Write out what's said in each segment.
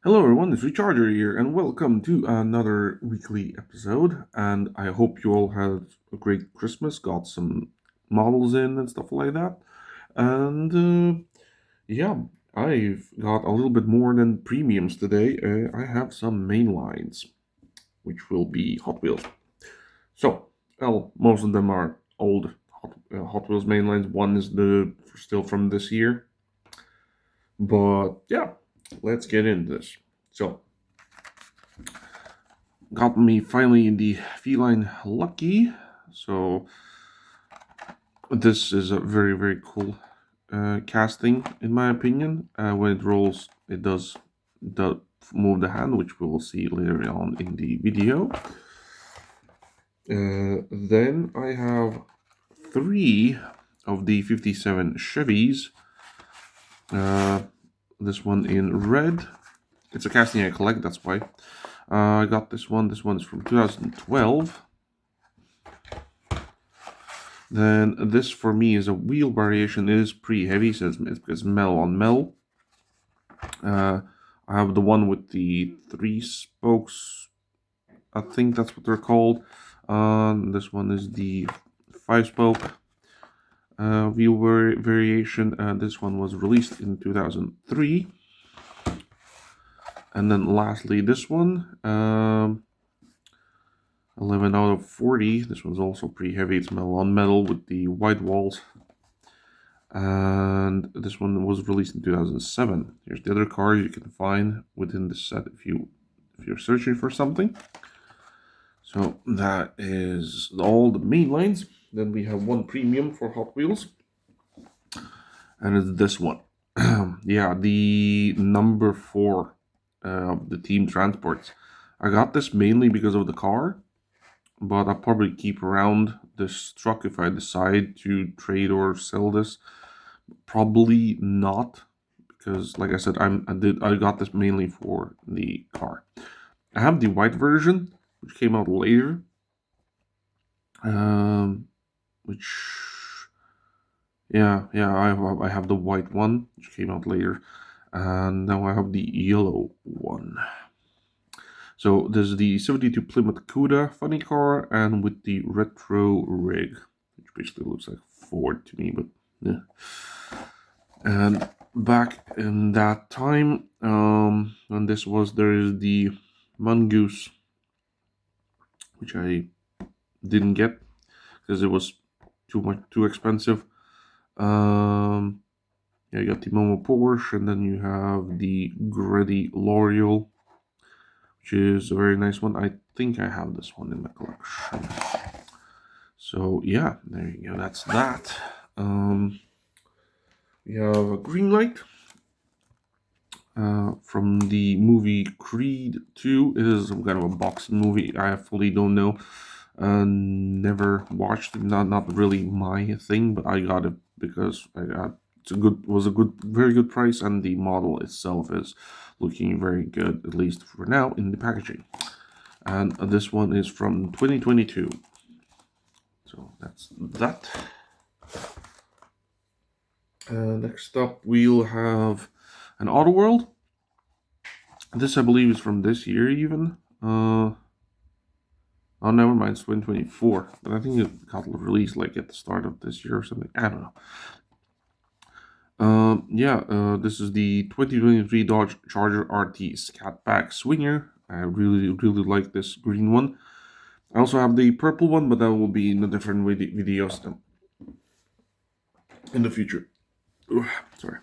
Hello everyone, it's Recharger here, and welcome to another weekly episode. And I hope you all had a great Christmas, got some models in and stuff like that. And yeah, I've got a little bit more than premiums today. I have some mainlines, which will be Hot Wheels. So, well, most of them are old Hot Wheels mainlines. One is the still from this year, but yeah, let's get into this. So, got me finally in the feline lucky. So this is a very cool casting in my opinion. When it rolls, it does move the hand, which we will see later on in the video. Then I have three of the 57 Chevys. This one in red. It's a casting I collect, that's why. I got this one. This one is from 2012. Then this for me is a wheel variation. It is pretty heavy, so it's metal on metal. I have the one with the 3 spokes. I think that's what they're called. This one is the 5-spoke wheel variation. This one was released in 2003. And then lastly, this one. 11 out of 40. This one's also pretty heavy. It's metal on metal with the white walls. And this one was released in 2007. Here's the other cars you can find within the set if you're searching for something. So that is all the main lines. Then we have one premium for Hot Wheels, and it's this one. Yeah, the number 4 of the Team Transports. I got this mainly because of the car, but I'll probably keep around this truck if I decide to trade or sell this. Probably not, because like I said, I got this mainly for the car. I have the white version, which came out later. Which I have the white one, which came out later, and now I have the yellow one. So there's the 72 Plymouth Cuda funny car, and with the retro rig, which basically looks like Ford to me, but yeah. And back in that time, when this was, there is the Mongoose, which I didn't get because it was too expensive. Yeah, you got the Momo Porsche, and then you have the Greddy L'Oreal, which is a very nice one. I think I have this one in my collection. So yeah, there you go. That's that. We have a Greenlight from the movie Creed 2. It is some kind of a boxing movie. I fully don't know. Never watched it. Not really my thing, but I got it because I got very good price, and the model itself is looking very good, at least for now, in the packaging. And this one is from 2022. So that's that. Next up, we'll have an Auto World. This, I believe, is from this year, even. Oh, never mind, it's 2024. But I think it got released like at the start of this year or something. I don't know. This is the 2023 Dodge Charger RT Scatback Swinger. I really like this green one. I also have the purple one, but that will be in a different videos in the future. Sorry.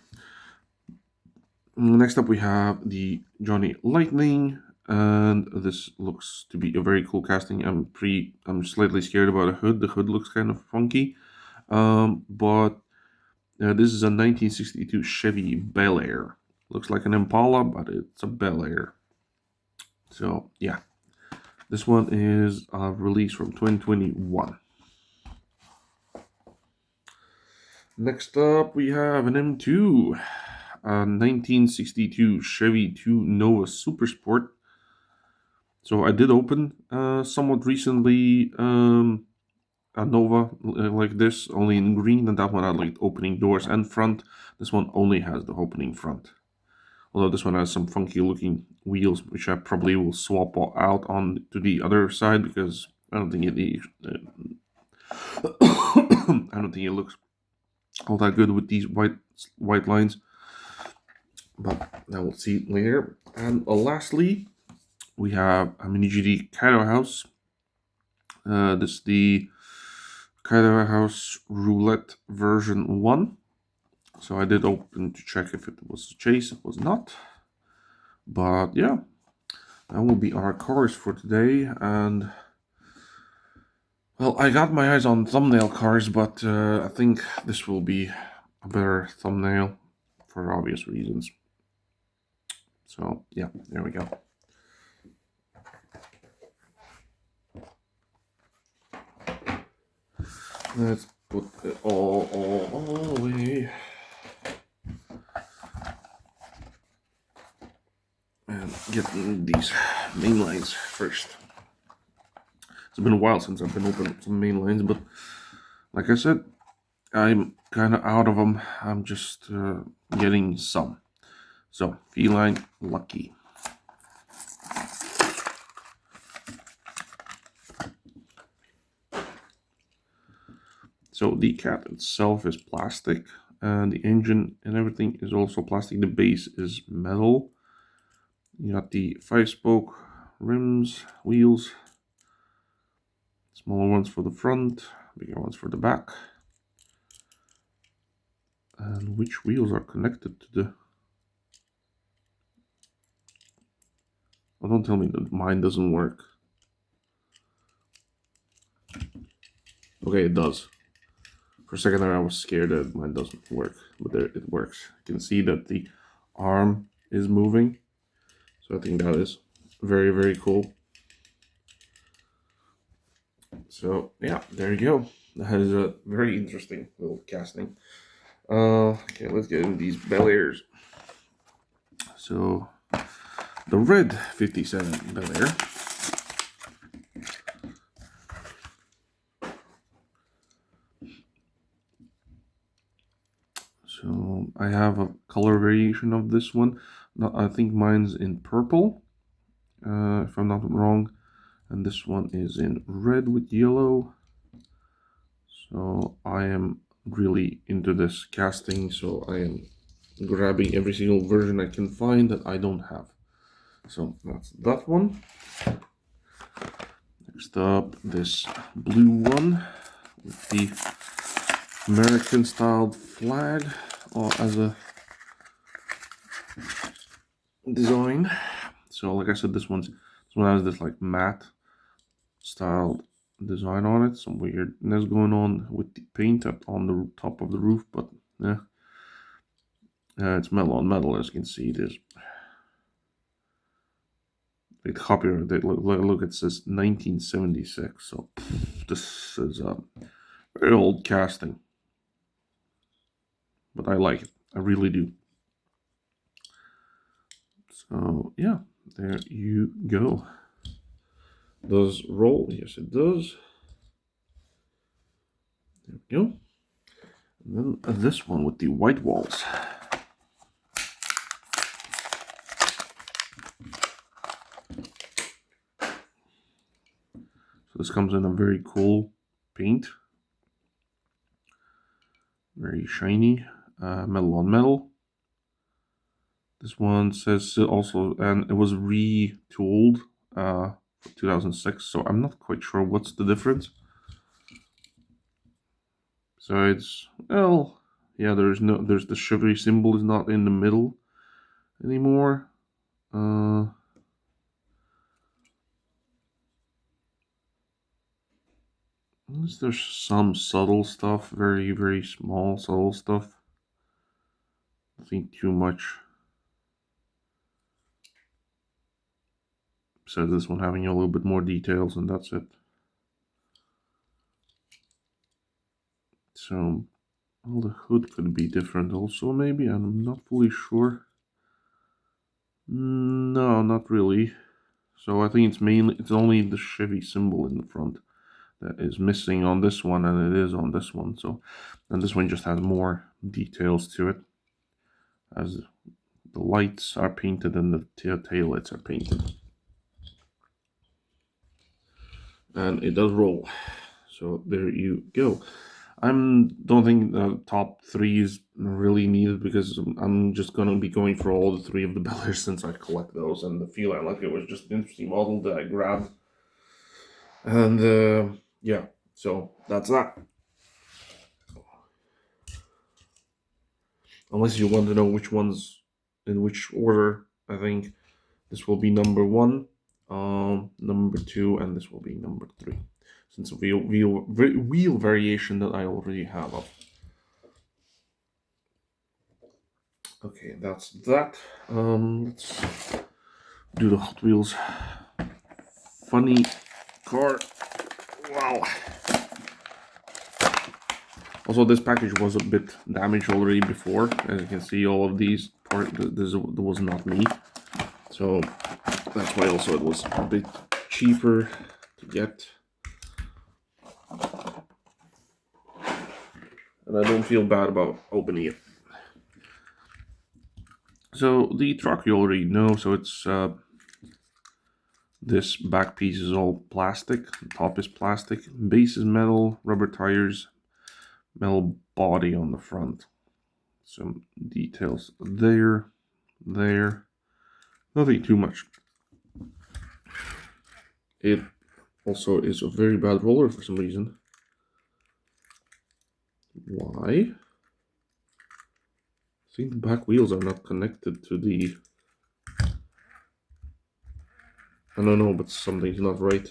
Next up, we have the Johnny Lightning, and this looks to be a very cool casting. I'm slightly scared about a hood. The hood looks kind of funky, but this is a 1962 Chevy Bel Air. Looks like an Impala, but it's a Bel Air. So yeah, this one is a release from 2021. Next up, we have an M2, a 1962 Chevy 2 Nova Super Sport. So I did open somewhat recently a Nova like this, only in green, and that one had like opening doors and front. This one only has the opening front. Although this one has some funky looking wheels, which I probably will swap out on to the other side because I don't think I don't think it looks all that good with these white lines. But that we'll see later. And lastly, we have a mini GD KAIDO house. This is the KAIDO house roulette version 1. So I did open to check if it was a chase. It was not. But yeah, that will be our cars for today. And well, I got my eyes on thumbnail cars, but I think this will be a better thumbnail for obvious reasons. So yeah, there we go. Let's put it all away. And get these main lines first. It's been a while since I've been opening some main lines, but like I said, I'm kind of out of them. I'm just getting some. So, Feline Lucky. So the cat itself is plastic, and the engine and everything is also plastic. The base is metal. You got the 5-spoke rims, wheels, smaller ones for the front, bigger ones for the back. And which wheels are connected to the... Oh, don't tell me that mine doesn't work. Okay, it does. For a second there I was scared that mine doesn't work, but there it works. You can see that the arm is moving. So I think that is very, very cool. So yeah, there you go. That is a very interesting little casting. Okay, let's get into these Bel Airs. So the red 57 Bel Air. So I have a color variation of this one. I think mine's in purple, if I'm not wrong, and this one is in red with yellow. So I am really into this casting, so I am grabbing every single version I can find that I don't have. So that's that one. Next up, this blue one with the American styled flag as a design. So like I said, this one has this like matte styled design on it. Some weirdness going on with the paint on the top of the roof, but yeah, it's metal on metal, as you can see. There's like copyright. Look, it says 1976. So this is a very old casting, but I like it. I really do. So yeah, there you go. Does roll? Yes, it does. There we go. And then this one with the white walls. So this comes in a very cool paint. Very shiny, metal on metal. This one says also, and it was retooled for 2006, so I'm not quite sure what's the difference. Besides, well, yeah, there's the Chevy symbol is not in the middle anymore. There's some subtle stuff, very, very small subtle stuff. Nothing too much. Besides this one having a little bit more details, and that's it. So, well, the hood could be different also, maybe. I'm not fully sure. No, not really. So I think it's only the Chevy symbol in the front that is missing on this one, and it is on this one. So, and this one just has more details to it, as the lights are painted and the tail lights are painted. And it does roll. So there you go. I don't think the top 3 is really needed because I'm just gonna be going for all the 3 of the Bel Airs since I collect those, and the feel I like it was just an interesting model that I grabbed. And yeah, so that's that. Unless you want to know which ones in which order, I think this will be number 1, number 2, and this will be number 3. Since a wheel variation that I already have up. Okay, that's that. Let's do the Hot Wheels funny car. Wow. Also, this package was a bit damaged already before. As you can see, all of these parts, this was not me. So that's why also it was a bit cheaper to get. And I don't feel bad about opening it. So the truck you already know, so it's this back piece is all plastic, the top is plastic, base is metal, rubber tires, metal body on the front. Some details there, nothing too much. It also is a very bad roller for some reason. Why? I think the back wheels are not connected to the... I don't know, but something's not right.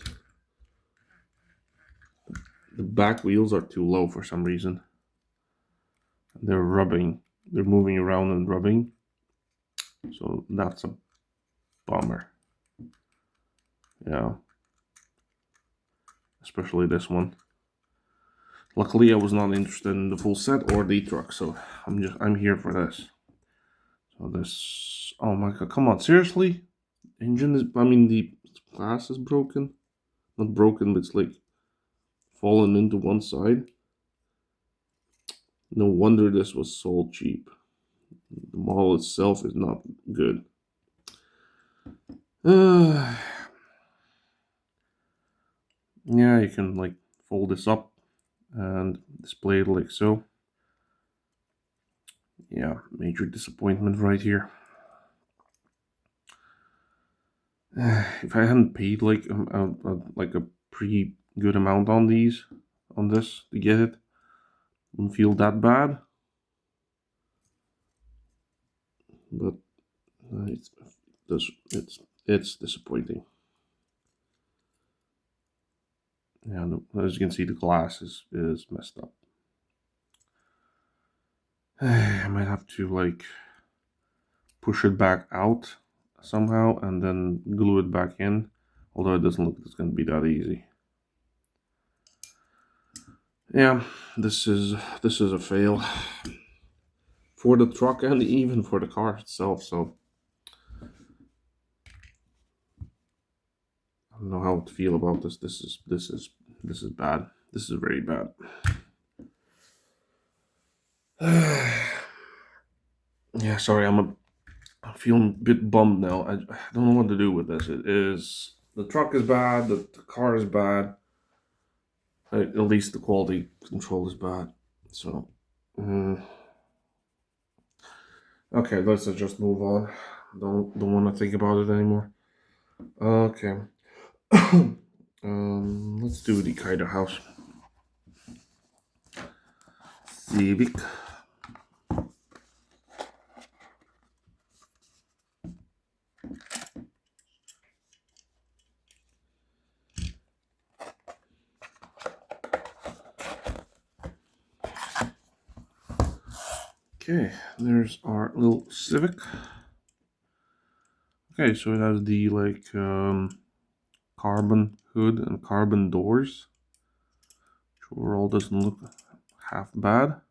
The back wheels are too low for some reason. They're rubbing. They're moving around and rubbing. So that's a bummer. Yeah. Especially this one. Luckily I was not interested in the full set or the truck, so I'm here for this. So this, oh my god, come on, seriously? Engine is, the glass is broken. Not broken, but it's like fallen into one side. No wonder this was sold cheap. The model itself is not good. Yeah, you can like fold this up and display it like so. Yeah, major disappointment right here. If I hadn't paid like a pretty good amount on this to get it, wouldn't feel that bad. But it's disappointing. Yeah, as you can see, the glass is messed up. I might have to like push it back out somehow and then glue it back in. Although it doesn't look like it's going to be that easy. Yeah, this is a fail for the truck and even for the car itself. So I don't know how to feel about this. This is bad. This is very bad. Yeah, sorry, I'm feeling a bit bummed now. I don't know what to do with this. The truck is bad. The car is bad. At least the quality control is bad. So, okay, let's just move on. Don't want to think about it anymore. Okay. Let's do the KAIDO house. Civic. Okay, there's our little Civic. Okay, so it has the like carbon hood and carbon doors, which overall doesn't look half bad.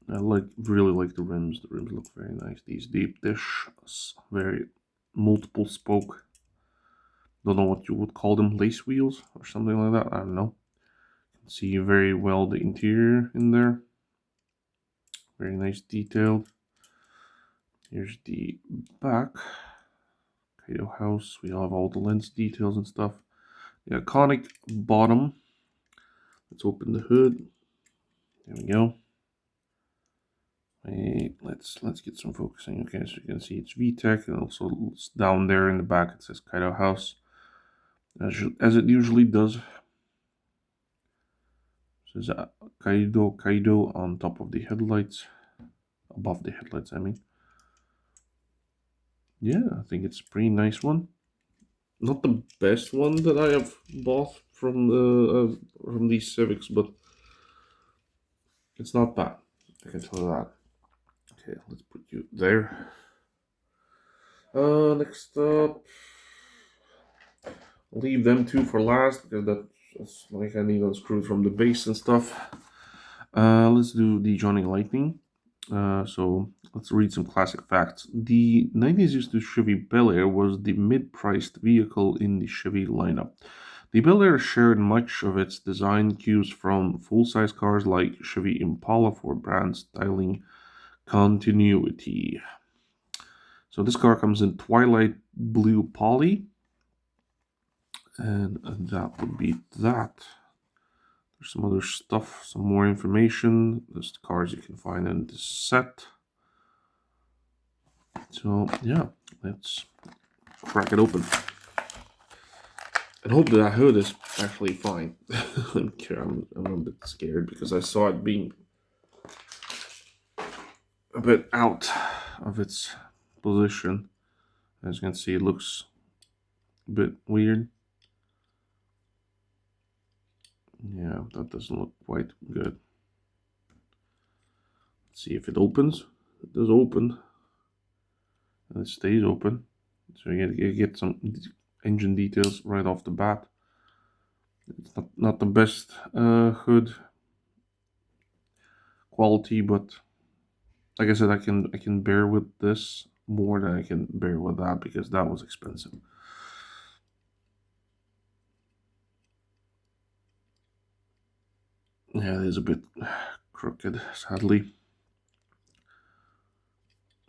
I really like the rims. The rims look very nice. These deep dish, very multiple spoke. Don't know what you would call them, lace wheels or something like that. I don't know. You can see very well the interior in there. Very nice detailed. Here's the back. KAIDO house. We have all the lens details and stuff. The iconic bottom. Let's open the hood. There we go. Wait, let's get some focusing. Okay, so you can see it's VTech, and also down there in the back it says KAIDO house, as it usually does. It says KAIDO on top of the headlights, above the headlights, I mean. Yeah, I think it's a pretty nice one. Not the best one that I have bought from these Civics, but it's not bad. I can tell you that. Okay, let's put you there. Next up, leave them two for last because that's like I need unscrewed from the base and stuff. Let's do the Johnny Lightning. So let's read some classic facts. The 90s used to Chevy Bel Air was the mid-priced vehicle in the Chevy lineup. The Bel Air shared much of its design cues from full-size cars like Chevy Impala for brand styling continuity. So this car comes in Twilight Blue Poly, and that would be that. There's some other stuff, some more information. There's the cars you can find in this set. So yeah, let's crack it open and hope that hood is actually fine. I'm a bit scared because I saw it being a bit out of its position. As you can see, it looks a bit weird. Yeah, that doesn't look quite good. Let's see if it opens. It does open. And it stays open. So you get some engine details right off the bat. It's not the best hood quality, but like I said, I can bear with this more than I can bear with that because that was expensive. Yeah, it is a bit crooked, sadly.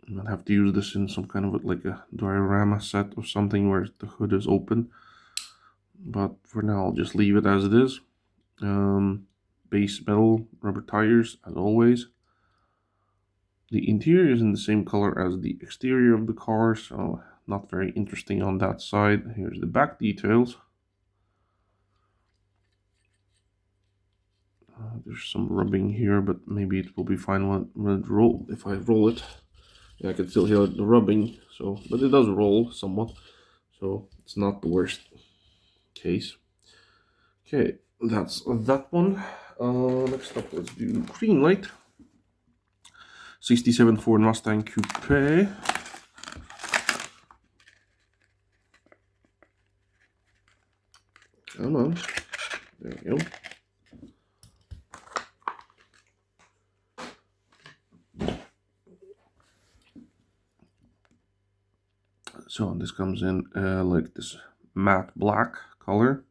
I'm gonna have to use this in some kind of like a diorama set or something where the hood is open. But for now, I'll just leave it as it is. Base metal rubber tires, as always. The interior is in the same color as the exterior of the car, so not very interesting on that side. Here's the back details. There's some rubbing here, but maybe it will be fine when it roll. If I roll it, yeah, I can still hear the rubbing. So, but it does roll somewhat, so it's not the worst case. Okay, that's that one. Next up, let's do Greenlight. 67 Ford Mustang Coupe. Come on. There we go. So this comes in like this matte black color,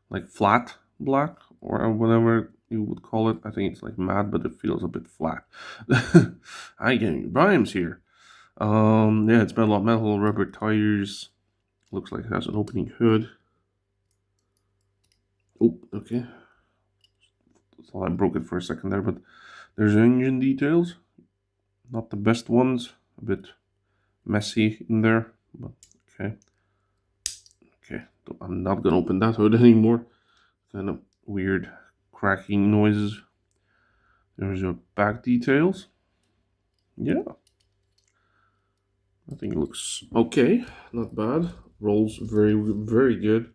like flat black or whatever you would call it. I think it's like matte, but it feels a bit flat. I get rhymes here. Yeah, it's metal rubber tires. Looks like it has an opening hood. Oh, okay. Thought I broke it for a second there, but there's engine details. Not the best ones. A bit messy in there, but okay. Okay, I'm not gonna open that hood anymore. Kind of weird cracking noises. There's your back details. Yeah. I think it looks okay. Not bad. Rolls very, very good.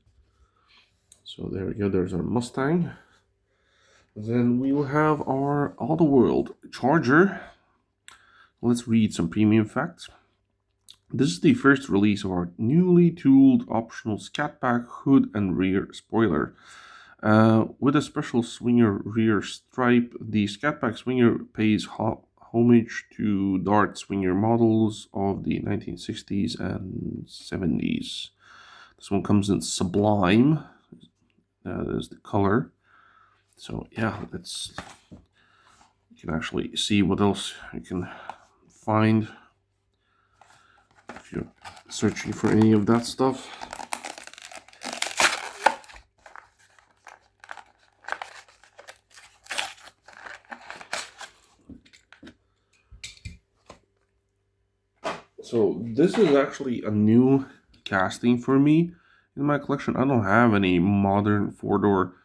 So there we go. There's our Mustang. Then we will have our Auto World Charger. Let's read some premium facts. This is the first release of our newly tooled optional Scatback hood and rear spoiler. With a special swinger rear stripe, the Scatback swinger pays homage to Dart swinger models of the 1960s and 70s. This one comes in Sublime. That is the color. So yeah, you can actually see what else you can find. if you're searching for any of that stuff. So this is actually a new casting for me in my collection. I don't have any modern four-door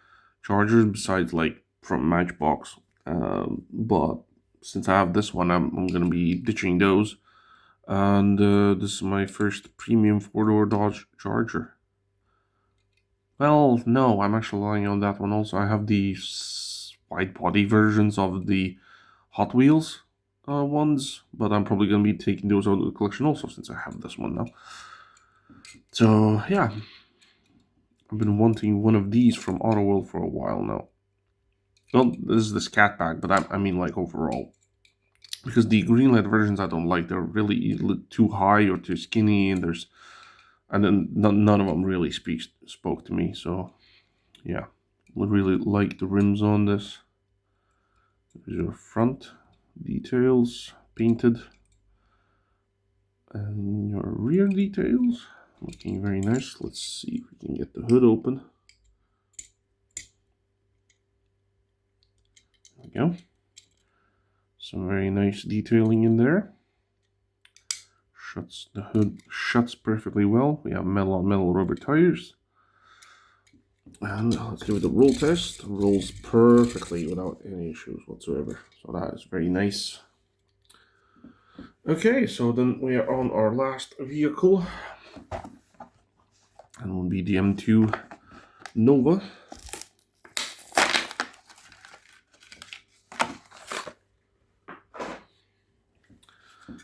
chargers besides like from Matchbox. But since I have this one, I'm going to be ditching those. And this is my first premium four-door Dodge Charger. Well, no, I'm actually relying on that one also. I have the wide body versions of the Hot Wheels ones, but I'm probably going to be taking those out of the collection also since I have this one now. So, yeah. I've been wanting one of these from Auto World for a while now. Well, this is the Scat Pack, but I mean like overall. Because the Greenlight versions I don't like. They're really too high or too skinny, and then none of them really spoke to me. So, yeah. I really like the rims on this. There's your front details painted. And your rear details looking very nice. Let's see if we can get the hood open. There we go. Some very nice detailing in there. The hood shuts perfectly well. We have metal on metal rubber tires. And let's give it a roll test. Rolls perfectly without any issues whatsoever. So that is very nice. Okay, so then we are on our last vehicle. And will be the M2 Nova.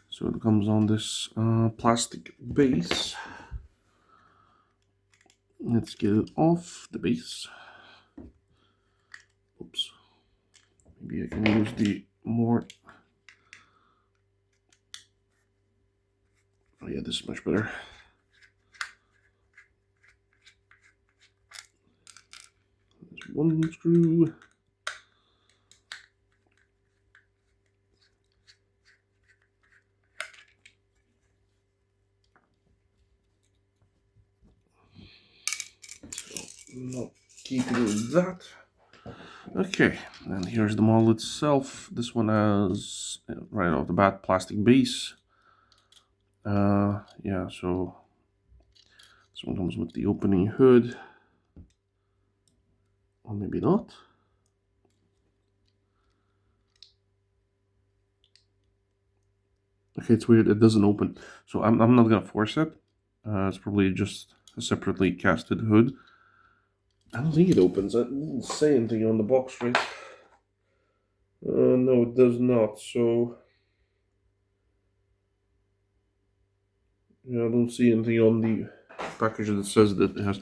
So it comes on this plastic base. Let's get it off the base. Oops. Maybe I can use the more... Oh yeah, this is much better. There's one screw. Not keeping that. Okay, and here's the model itself. This one has right off the bat plastic base. Yeah, so this one comes with the opening hood, or maybe not. Okay, it's weird. It doesn't open, so I'm not gonna force it. It's probably just a separately casted hood. I don't think it opens. It didn't say anything on the box, right? No, it does not. So yeah, I don't see anything on the package that says that it has.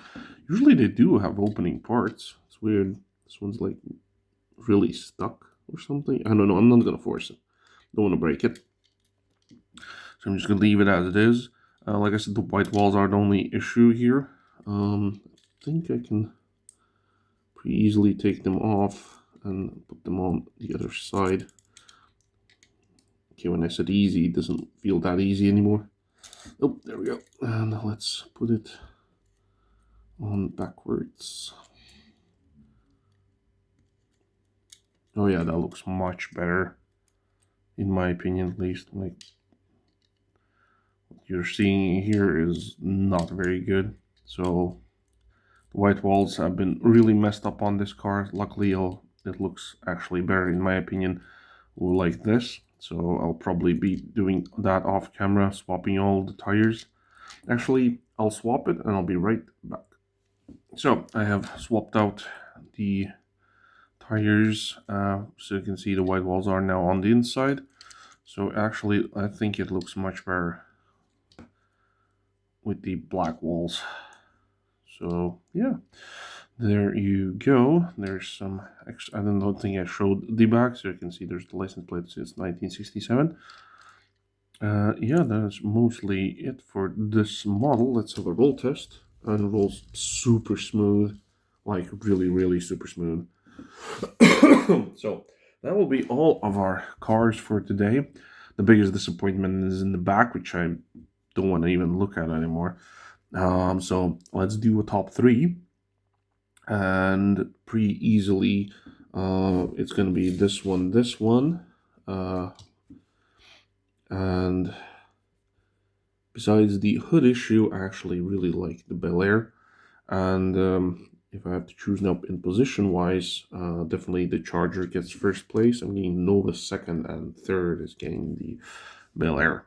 Usually they do have opening parts. It's weird. This one's like really stuck or something. I don't know. I'm not gonna force it. Don't want to break it. So I'm just gonna leave it as it is. Like I said, the white walls are the only issue here. I think I can pretty easily take them off and put them on the other side. Okay, when I said easy, it doesn't feel that easy anymore. Oh, there we go. And let's put it on backwards. Oh yeah, that looks much better, in my opinion at least. Like, what you're seeing here is not very good. So the white walls have been really messed up on this car. Luckily, it looks actually better, in my opinion, like this. So I'll probably be doing that off camera, swapping all the tires. Actually, I'll swap it and I'll be right back. So I have swapped out the tires, so you can see the white walls are now on the inside. So actually, I think it looks much better with the black walls. So yeah, there you go. There's some extra. I don't think I showed the back, so you can see there's the license plate since 1967. Yeah, that's mostly it for this model. Let's have a roll test. And it rolls super smooth, like really super smooth. So that will be all of our cars for today. The biggest disappointment is in the back, which I don't want to even look at anymore. So let's do a top 3, and pretty easily it's going to be this one, and besides the hood issue, I actually really like the Bel Air, and if I have to choose now in position wise, definitely the Charger gets first place. I'm getting Nova second, and third is getting the Bel Air.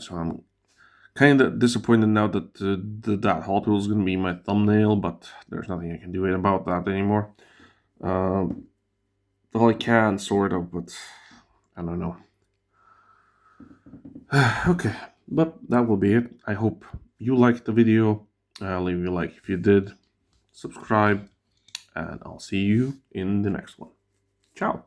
So I'm kind of disappointed now that that Hot Wheels is going to be my thumbnail, but there's nothing I can do about that anymore. Well, I can, sort of, but I don't know. Okay, but that will be it. I hope you liked the video. Leave a like if you did. Subscribe, and I'll see you in the next one. Ciao.